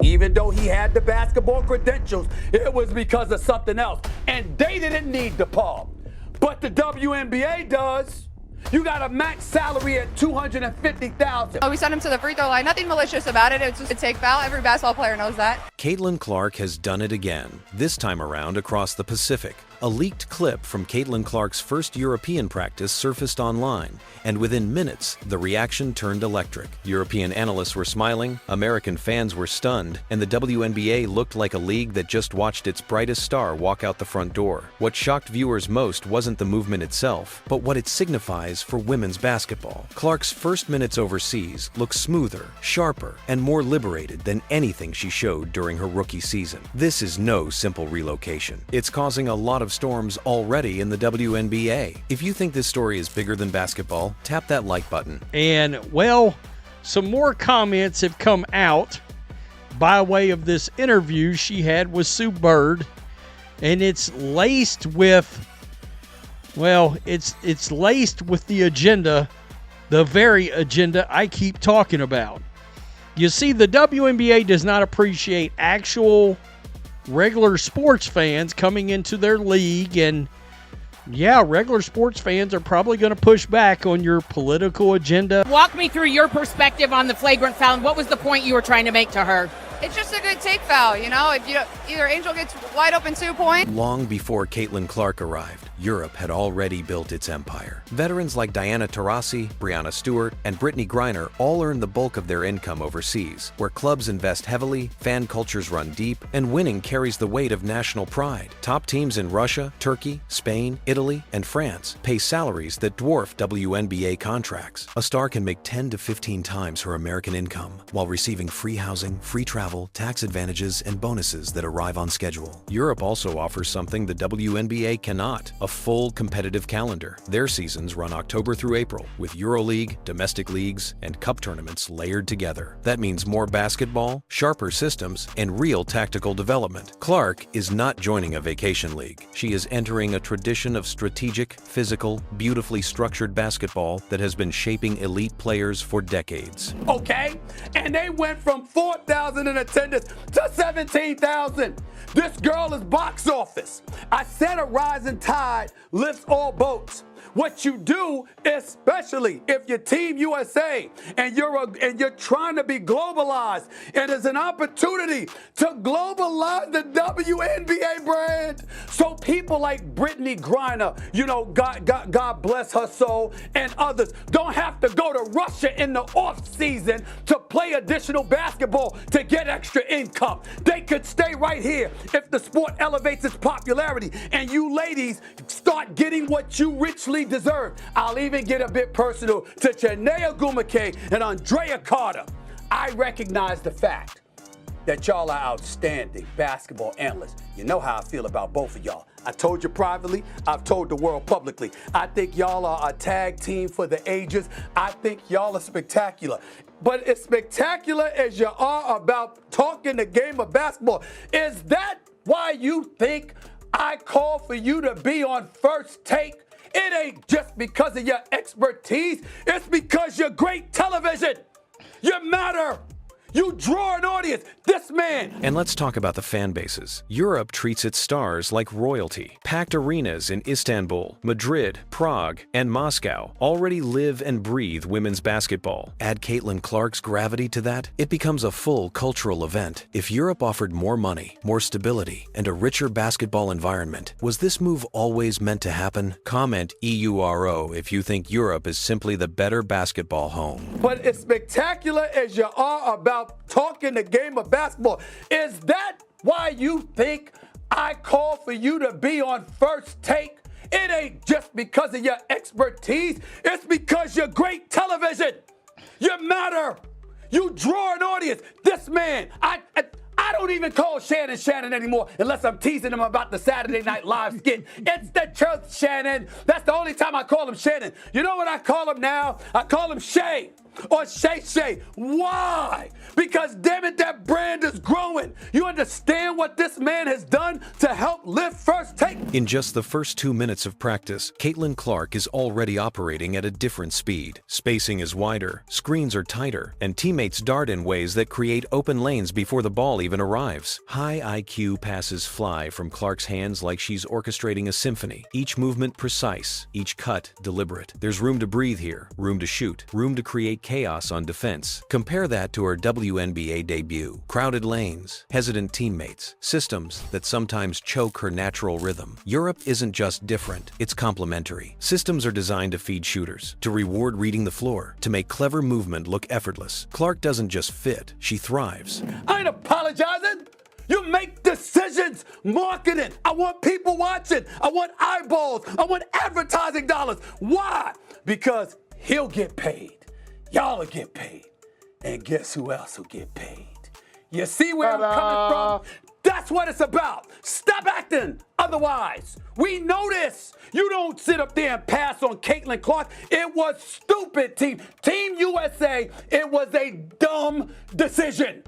Even though he had the basketball credentials, it was because of something else. And they didn't need DePaul. But the WNBA does. You got a max salary at $250,000. We sent him to the free throw line. Nothing malicious about it. It's just a take foul. Every basketball player knows that. Caitlin Clark has done it again, this time around across the Pacific. A leaked clip from Caitlin Clark's first European practice surfaced online, and within minutes, the reaction turned electric. European analysts were smiling, American fans were stunned, and the WNBA looked like a league that just watched its brightest star walk out the front door. What shocked viewers most wasn't the movement itself, but what it signifies for women's basketball. Clark's first minutes overseas looked smoother, sharper, and more liberated than anything she showed during her rookie season. This is no simple relocation. It's causing a lot of storms already in the WNBA. If you think this story is bigger than basketball, tap that like button. And, well, some more comments have come out by way of this interview she had with Sue Bird, and it's laced with, well, it's laced with the agenda, the very agenda I keep talking about. You see, the WNBA does not appreciate actual regular sports fans coming into their league, and yeah, regular sports fans are probably going to push back on your political agenda. Walk me through your perspective on the flagrant foul. What was the point you were trying to make to her? It's just a good take foul, you know? If you either Angel gets wide open 2-point. Long before Caitlin Clark arrived, Europe had already built its empire. Veterans like Diana Taurasi, Breanna Stewart, and Brittany Griner all earn the bulk of their income overseas, where clubs invest heavily, fan cultures run deep, and winning carries the weight of national pride. Top teams in Russia, Turkey, Spain, Italy, and France pay salaries that dwarf WNBA contracts. A star can make 10 to 15 times her American income, while receiving free housing, free travel, tax advantages, and bonuses that arrive on schedule. Europe also offers something the WNBA cannot: a full competitive calendar. Their seasons run October through April, with EuroLeague, domestic leagues, and cup tournaments layered together. That means more basketball, sharper systems, and real tactical development. Clark is not joining a vacation league. She is entering a tradition of strategic, physical, beautifully structured basketball that has been shaping elite players for decades. Okay? And they went from 4,000 in attendance to 17,000. This girl is box office. I said a rising tide lifts all boats. What you do, especially if you're Team USA and you're trying to be globalized, it is an opportunity to globalize the WNBA brand. So people like Brittany Griner, you know, God bless her soul, and others don't have to go to Russia in the off season to play additional basketball to get extra income. They could stay right here if the sport elevates its popularity and you ladies start getting what you richly deserve. I'll even get a bit personal to Chinea Gumake and Andrea Carter. I recognize the fact that y'all are outstanding basketball analysts. You know how I feel about both of y'all. I told you privately, I've told the world publicly. I think y'all are a tag team for the ages. I think y'all are spectacular. But as spectacular as you are about talking the game of basketball, is that why you think I call for you to be on First Take? It ain't just because of your expertise. It's because you're great television. You matter. You draw an audience. This man. And let's talk about the fan bases. Europe treats its stars like royalty. Packed arenas in Istanbul, Madrid, Prague, and Moscow already live and breathe women's basketball. Add Caitlin Clark's gravity to that, it becomes a full cultural event. If Europe offered more money, more stability, and a richer basketball environment, was this move always meant to happen? Comment EURO if you think Europe is simply the better basketball home. But as spectacular as you are about talking the game of basketball, is that why you think I call for you to be on First Take? It ain't just because of your expertise. It's because you're great television. You matter. You draw an audience. This man, I don't even call Shannon anymore unless I'm teasing him about the Saturday Night Live skit. It's the truth, Shannon. That's the only time I call him Shannon. You know what I call him now? I call him Shay. Or Shay. Why? Because damn it, that brand is growing. You understand what this man has done to help lift First Take? In just the first 2 minutes of practice, Caitlin Clark is already operating at a different speed. Spacing is wider, screens are tighter, and teammates dart in ways that create open lanes before the ball even arrives. High IQ passes fly from Clark's hands like she's orchestrating a symphony. Each movement precise, each cut deliberate. There's room to breathe here, room to shoot, room to create chaos on defense. Compare that to her WNBA debut. Crowded lanes, hesitant teammates, systems that sometimes choke her natural rhythm. Europe isn't just different, it's complementary. Systems are designed to feed shooters, to reward reading the floor, to make clever movement look effortless. Clark doesn't just fit, she thrives. I ain't apologizing. You make decisions, marketing. I want people watching. I want eyeballs. I want advertising dollars. Why? Because he'll get paid. Y'all will get paid. And guess who else will get paid? You see where I'm coming from? That's what it's about. Stop acting otherwise. We know this. You don't sit up there and pass on Caitlin Clark. It was stupid, Team USA. It was a dumb decision.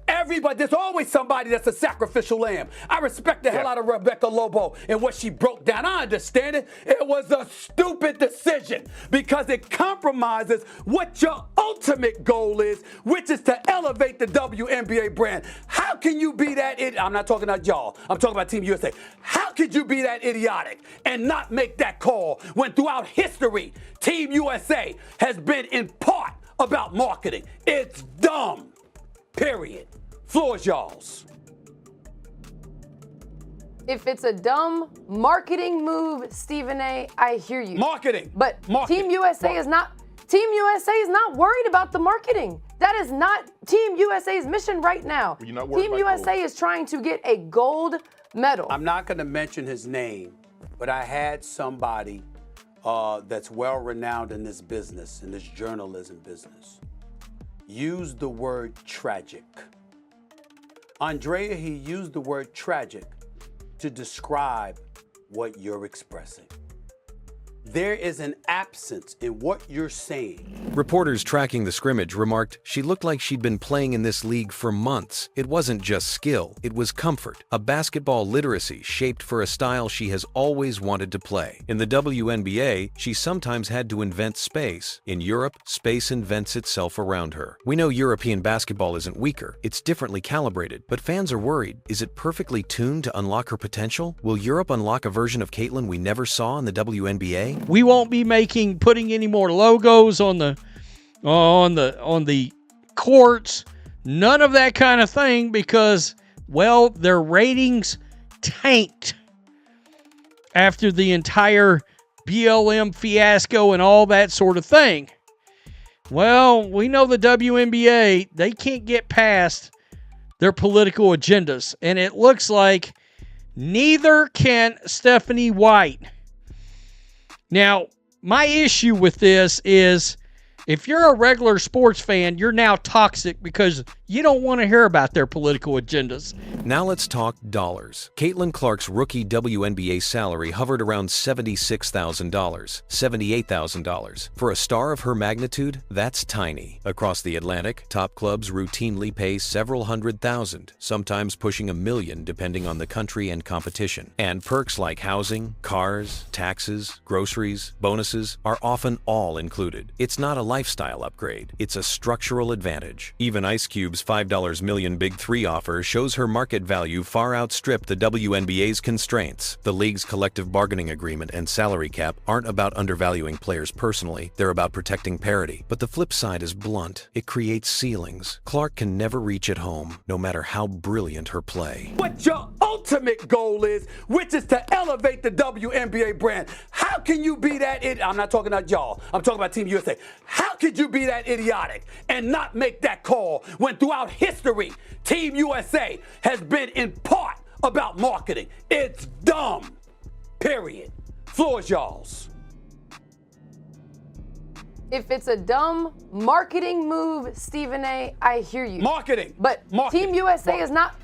Everybody, there's always somebody that's a sacrificial lamb. I respect the hell out of Rebecca Lobo and what she broke down. I understand it. It was a stupid decision because it compromises what your ultimate goal is, which is to elevate the WNBA brand. How can you be that idiot? I'm not talking about y'all. I'm talking about Team USA. How could you be that idiotic and not make that call when throughout history, Team USA has been in part about marketing? It's dumb. Period. Floor's y'all's. If it's a dumb marketing move, Stephen A., I hear you. Marketing. But Team USA is not worried about the marketing. That is not Team USA's mission right now. You're not worried Team about USA is trying to get a gold medal. I'm not going to mention his name, but I had somebody that's well renowned in this business, in this journalism business, use the word tragic. Andrea, he used the word tragic to describe what you're expressing. There is an absence in what you're saying. Reporters tracking the scrimmage remarked she looked like she'd been playing in this league for months. It wasn't just skill, it was comfort, a basketball literacy shaped for a style she has always wanted to play. In the WNBA, she sometimes had to invent space. In Europe, space invents itself around her. We know European basketball isn't weaker, it's differently calibrated, but fans are worried. Is it perfectly tuned to unlock her potential? Will Europe unlock a version of Caitlin we never saw in the WNBA? We won't be putting any more logos on the courts, none of that kind of thing, because, well, their ratings tanked after the entire BLM fiasco and all that sort of thing. Well, we know the WNBA, they can't get past their political agendas, and it looks like neither can Stephanie White. Now, my issue with this is if you're a regular sports fan, you're now toxic because you don't want to hear about their political agendas. Now let's talk dollars. Caitlin Clark's rookie WNBA salary hovered around $76,000, $78,000. For a star of her magnitude, that's tiny. Across the Atlantic, top clubs routinely pay several $100,000, sometimes pushing $1 million depending on the country and competition. And perks like housing, cars, taxes, groceries, bonuses are often all included. It's not a lifestyle upgrade, it's a structural advantage. Even Ice Cube's $5 million Big Three offer shows her market value far outstripped the WNBA's constraints. The league's collective bargaining agreement and salary cap aren't about undervaluing players personally, they're about protecting parity. But the flip side is blunt. It creates ceilings Clark can never reach at home, no matter how brilliant her play. What your ultimate goal is, which is to elevate the WNBA brand. How can you be that idiot? I'm not talking about y'all. I'm talking about Team USA. How could you be that idiotic and not make that call when throughout history, Team USA has been in part about marketing? It's dumb. Period. Floor's y'all's. If it's a dumb marketing move, Stephen A., I hear you. Marketing. But Team USA is not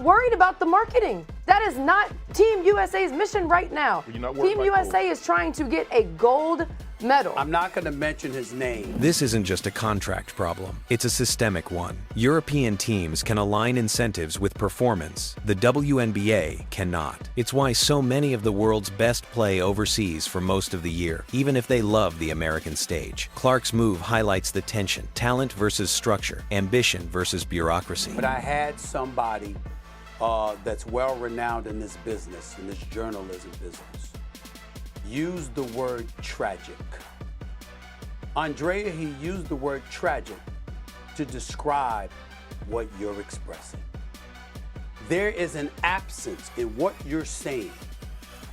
worried about the marketing. That is not Team USA's mission right now. You're not worried Team about USA is trying to get a gold medal. I'm not going to mention his name. This isn't just a contract problem, it's a systemic one. European teams can align incentives with performance. The WNBA cannot. It's why so many of the world's best play overseas for most of the year, even if they love the American stage. Clark's move highlights the tension, talent versus structure, ambition versus bureaucracy. But I had somebody that's well-renowned in this business, in this journalism business, use the word tragic. Andrea, he used the word tragic to describe what you're expressing. There is an absence in what you're saying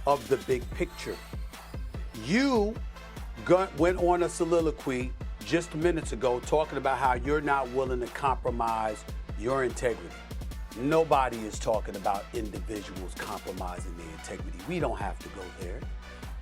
of the big picture. You went on a soliloquy just minutes ago talking about how you're not willing to compromise your integrity. Nobody is talking about individuals compromising their integrity. We don't have to go there.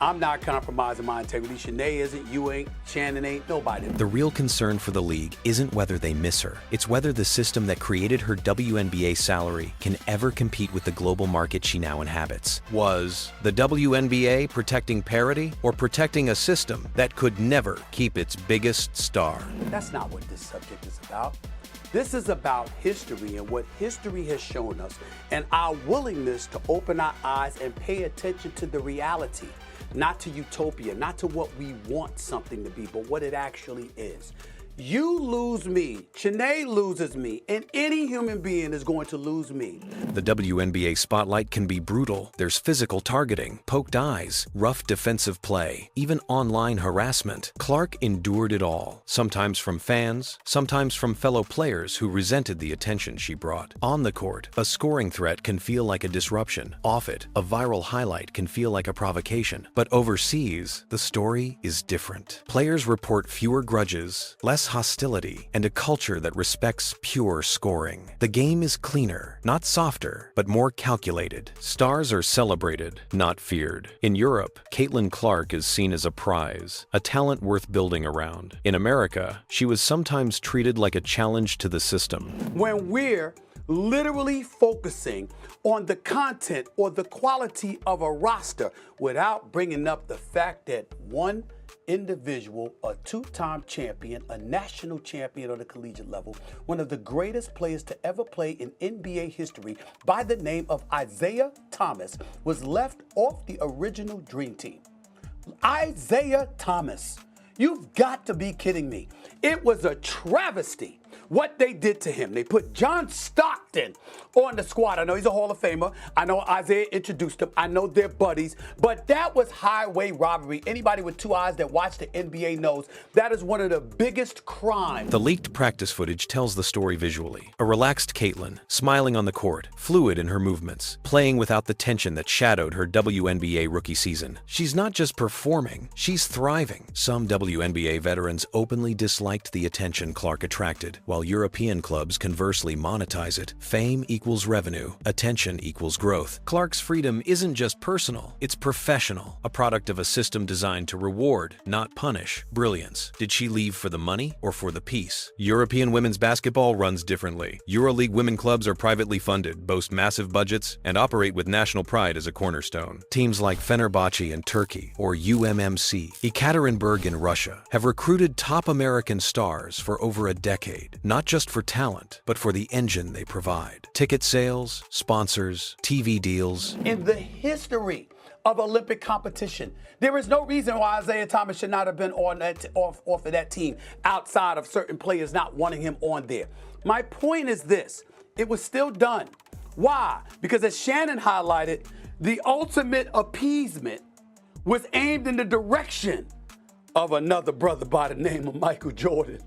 I'm not compromising my integrity. Shanae isn't, you ain't, Shannon ain't, nobody. The real concern for the league isn't whether they miss her. It's whether the system that created her WNBA salary can ever compete with the global market she now inhabits. Was the WNBA protecting parity or protecting a system that could never keep its biggest star? That's not what this subject is about. This is about history and what history has shown us and our willingness to open our eyes and pay attention to the reality, not to utopia, not to what we want something to be, but what it actually is. You lose me, Shanae loses me, and any human being is going to lose me. The WNBA spotlight can be brutal. There's physical targeting, poked eyes, rough defensive play, even online harassment. Clark endured it all, sometimes from fans, sometimes from fellow players who resented the attention she brought. On the court, a scoring threat can feel like a disruption. Off it, a viral highlight can feel like a provocation. But overseas, the story is different. Players report fewer grudges, less hostility, and a culture that respects pure scoring. The game is cleaner, not softer, but more calculated. Stars are celebrated, not feared. In Europe, Caitlin Clark is seen as a prize, a talent worth building around. In America, she was sometimes treated like a challenge to the system. When we're literally focusing on the content or the quality of a roster without bringing up the fact that one individual, a two-time champion, a national champion on the collegiate level, one of the greatest players to ever play in NBA history by the name of Isaiah Thomas, was left off the original Dream Team. Isaiah Thomas, you've got to be kidding me. It was a travesty what they did to him. They put John Stockton on the squad. I know he's a Hall of Famer. I know Isaiah introduced him. I know they're buddies. But that was highway robbery. Anybody with two eyes that watch the NBA knows that is one of the biggest crimes. The leaked practice footage tells the story visually. A relaxed Caitlin, smiling on the court, fluid in her movements, playing without the tension that shadowed her WNBA rookie season. She's not just performing, she's thriving. Some WNBA veterans openly disliked the attention Clark attracted, while European clubs conversely monetize it. Fame equals revenue, attention equals growth. Clark's freedom isn't just personal, it's professional, a product of a system designed to reward, not punish, brilliance. Did she leave for the money or for the peace? European women's basketball runs differently. EuroLeague women clubs are privately funded, boast massive budgets, and operate with national pride as a cornerstone. Teams like Fenerbahce in Turkey or UMMC, Ekaterinburg in Russia, have recruited top American stars for over a decade, not just for talent, but for the engine they provide. Ticket sales, sponsors, TV deals. In the history of Olympic competition, there is no reason why Isaiah Thomas should not have been on that, off of that team outside of certain players not wanting him on there. My point is this, it was still done. Why? Because as Shannon highlighted, the ultimate appeasement was aimed in the direction of another brother by the name of Michael Jordan.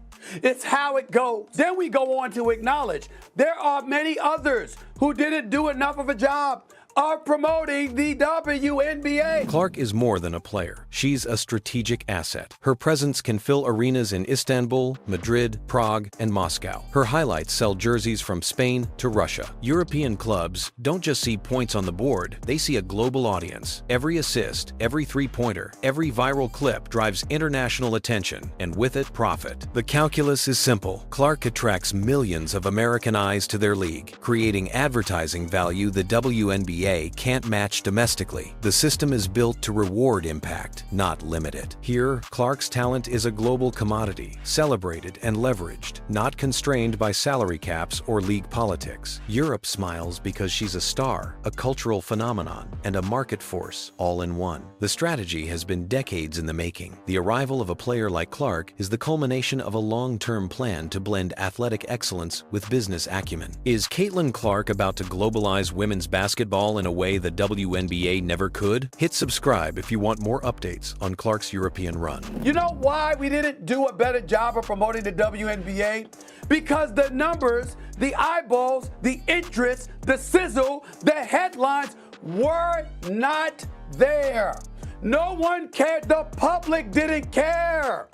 It's how it goes. Then we go on to acknowledge there are many others who didn't do enough of a job of promoting the WNBA. Clark is more than a player. She's a strategic asset. Her presence can fill arenas in Istanbul, Madrid, Prague, and Moscow. Her highlights sell jerseys from Spain to Russia. European clubs don't just see points on the board, they see a global audience. Every assist, every three-pointer, every viral clip drives international attention, and with it, profit. The calculus is simple. Clark attracts millions of American eyes to their league, creating advertising value the WNBA WNBA can't match domestically. The system is built to reward impact, not limit it. Here, Clark's talent is a global commodity, celebrated and leveraged, not constrained by salary caps or league politics. Europe smiles because she's a star, a cultural phenomenon, and a market force, all in one. The strategy has been decades in the making. The arrival of a player like Clark is the culmination of a long-term plan to blend athletic excellence with business acumen. Is Caitlin Clark about to globalize women's basketball in a way the WNBA never could? Hit subscribe if you want more updates on Clark's European run. You know why we didn't do a better job of promoting the WNBA? Because the numbers, the eyeballs, the interest, the sizzle, the headlines were not there. No one cared. The public didn't care.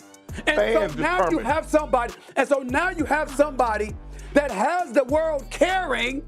And so now you have somebody, that has the world caring,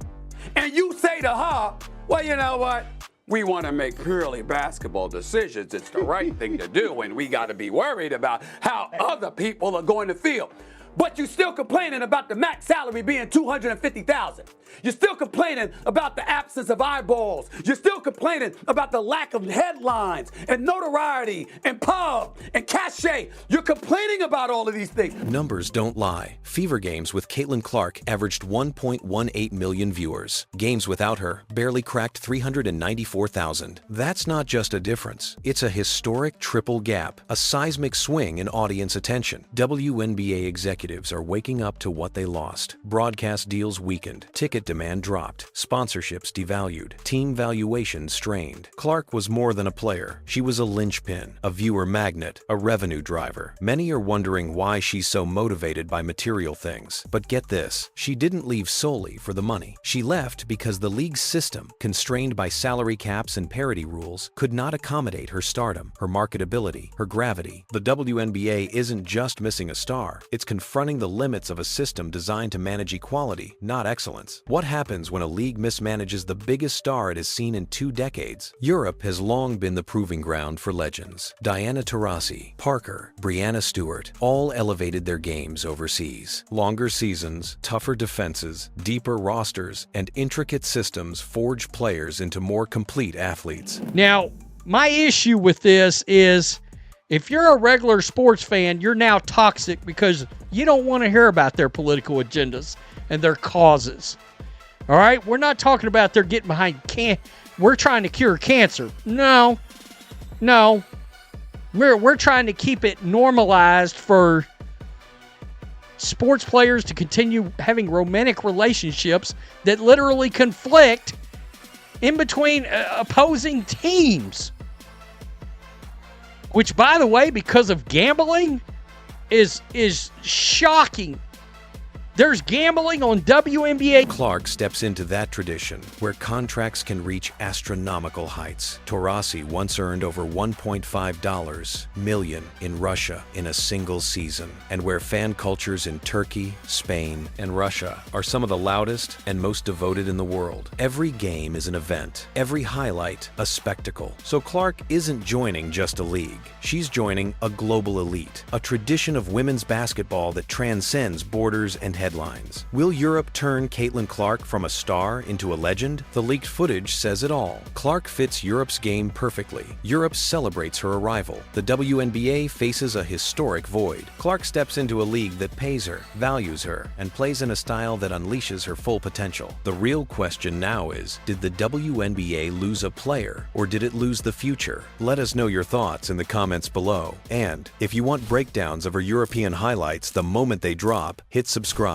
and you say to her, well, you know what? We want to make purely basketball decisions. It's the right thing to do, and we got to be worried about how other people are going to feel. But you're still complaining about the max salary being $250,000. You're still complaining about the absence of eyeballs. You're still complaining about the lack of headlines and notoriety and pub and cachet. You're complaining about all of these things. Numbers don't lie. Fever Games with Caitlin Clark averaged 1.18 million viewers. Games without her barely cracked 394,000. That's not just a difference. It's a historic triple gap, a seismic swing in audience attention. WNBA executives are waking up to what they lost. Broadcast deals weakened. Ticket demand dropped. Sponsorships devalued. Team valuations strained. Clark was more than a player. She was a linchpin, a viewer magnet, a revenue driver. Many are wondering why she's so motivated by material things. But get this, she didn't leave solely for the money. She left because the league's system, constrained by salary caps and parity rules, could not accommodate her stardom, her marketability, her gravity. The WNBA isn't just missing a star, it's confronting the limits of a system designed to manage equality, not excellence. What happens when a league mismanages the biggest star it has seen in 2 decades? Europe has long been the proving ground for legends. Diana Taurasi, Parker, Brianna Stewart all elevated their games overseas. Longer seasons, tougher defenses, deeper rosters, and intricate systems forge players into more complete athletes. Now, my issue with this is if you're a regular sports fan, you're now toxic because you don't want to hear about their political agendas and their causes. All right? We're not talking about they're getting behind we're trying to cure cancer. No. We're trying to keep it normalized for sports players to continue having romantic relationships that literally conflict in between opposing teams. Which, by the way, because of gambling, is shocking. There's gambling on WNBA. Clark steps into that tradition, where contracts can reach astronomical heights. Taurasi once earned over $1.5 million in Russia in a single season, and where fan cultures in Turkey, Spain, and Russia are some of the loudest and most devoted in the world. Every game is an event, every highlight a spectacle. So Clark isn't joining just a league. She's joining a global elite, a tradition of women's basketball that transcends borders and headlines. Will Europe turn Caitlin Clark from a star into a legend? The leaked footage says it all. Clark fits Europe's game perfectly. Europe celebrates her arrival. The WNBA faces a historic void. Clark steps into a league that pays her, values her, and plays in a style that unleashes her full potential. The real question now is, did the WNBA lose a player, or did it lose the future? Let us know your thoughts in the comments below. And if you want breakdowns of her European highlights the moment they drop, hit subscribe.